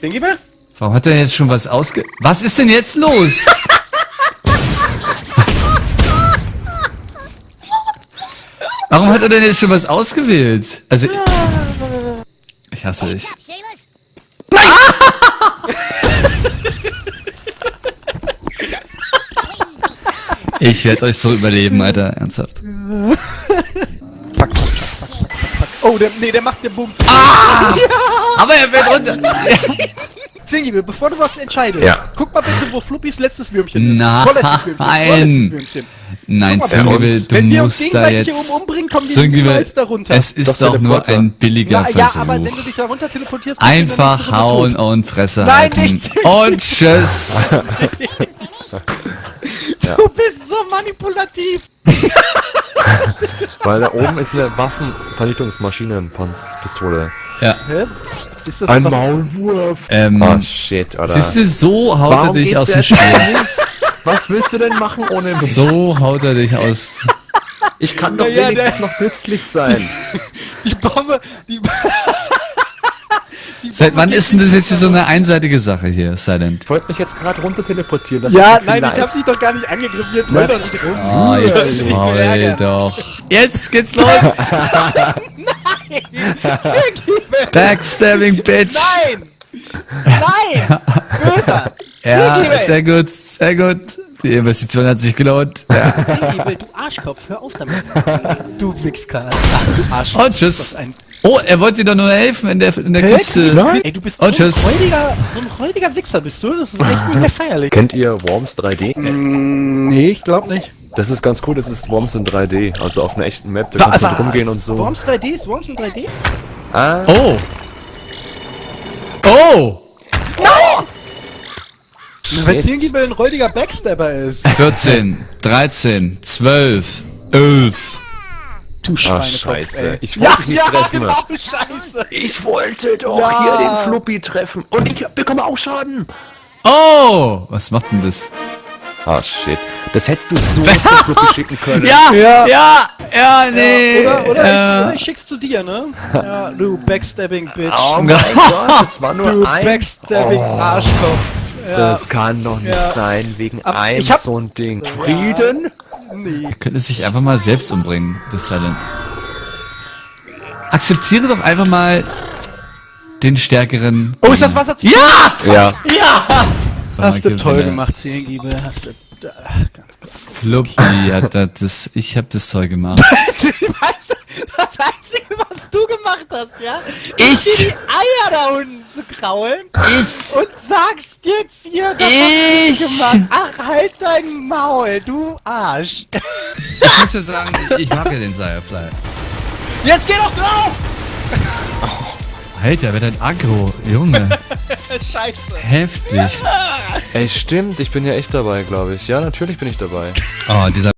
Stinkeybell? Warum hat er jetzt schon was Was ist denn jetzt los? Warum hat er denn jetzt schon was ausgewählt? Also, ich hasse dich. Ich werde euch so überleben, Alter. Ernsthaft. Oh, der macht den Boom. Ah! Aber er fällt runter. Stinkeybell, bevor du was entscheidest, Ja. guck mal bitte, wo Fluppys letztes Würmchen ist. Nein. Vorletztes Würmchen. Nein, Guck mal, Stinkeybell, du wenn wir uns musst da gegenseitig jetzt... hier umbringen, kommen die Stinkeybell, niemals darunter. es ist Das doch nur Teleporter. ein billiger Ja, Versuch. aber wenn du dich da runter teleportierst... bist du in der Einfach nächsten Runde hauen tot. und Fresse Nein, halten. nicht. Und tschüss. Du bist so manipulativ. Weil da oben ist eine Waffenvernichtungsmaschine, Pistole. Ja. Hä? Ist das Ein was- Maulwurf. Ah, Shit, oder? Siehst du, so haut er Warum dich gehst aus du dem jetzt Spiel. nicht? Was willst du denn machen ohne mich? So haut er dich aus. Ich kann doch Naja, wenigstens noch nützlich sein. Die Bombe... Seit wann ist denn das jetzt hier so eine einseitige Sache hier, Silent? Ich wollte mich jetzt gerade runter teleportieren. Das Ja, ist viel nein, ich nice. hab dich doch gar nicht angegriffen. Jetzt wollt doch nicht rum. Ah, jetzt Ich heul Ärger. doch. Jetzt geht's los. Backstabbing, Bitch. Nein! Nein! Böser! Ja, Stinkeybell. sehr gut, sehr gut. Die Investition hat sich gelohnt. Ja. Stinkeybell, du Arschkopf, hör auf damit. Du Wichskerl. Arschkopf. Und tschüss. Du bist ein Oh, er wollte dir doch nur helfen in der Kiste. Nein. Ey, du bist Und tschüss. so ein räudiger Wichser bist du. Das ist echt nicht mehr feierlich. Kennt ihr Worms 3D? Nee, ich glaub nicht. Das ist ganz cool, das ist Worms in 3D. Also auf einer echten Map, da kannst du mit rumgehen und so. Worms 3D ist Worms in 3D? Ah, Oh. Oh. Wenn Stinkeybell ein räudiger Backstabber ist. 14, 13, 12, 11. Du Schweinekopf, scheiße. ey. Ich wollte dich nicht treffen. Genau, scheiße. Ich wollte doch Ja. hier den Fluppy treffen. Und ich bekomme auch Schaden. Oh. Was macht denn das? Ah, shit. Das hättest du so zum Fluppy schicken können. Ja, Ja. ja, nee. Oder ich schick's zu dir, ne? Ja, du Backstabbing Bitch. Oh mein Gott, das war nur Du ein... Backstabbing Arschkopf. Ja. Das kann doch nicht Ja. sein, wegen Aber einem ich hab- so ein Ding. Frieden? Nee. Könnte sich einfach mal selbst umbringen, das Silent. Akzeptiere doch einfach mal den stärkeren. Oh, ist das Wasser zu... Ja! Ja. Ja! Hast du Gewinner. toll gemacht, Stinkeybell. Hast du... Fluppy hat das. Ich hab das Zeug gemacht. Weißt du, das Einzige, was du gemacht hast, ja? Ist dir die Eier da unten zu kraulen und sagst jetzt hier, das hast Ich- du gemacht. Ach, halt dein Maul, du Arsch. Ich muss ja sagen, ich mag ja den Firefly. Jetzt geh doch drauf! Alter, wer denn aggro? Junge, Scheiße. heftig. Ey, stimmt, ich bin ja echt dabei, glaube ich. Ja, natürlich bin ich dabei. Oh, dieser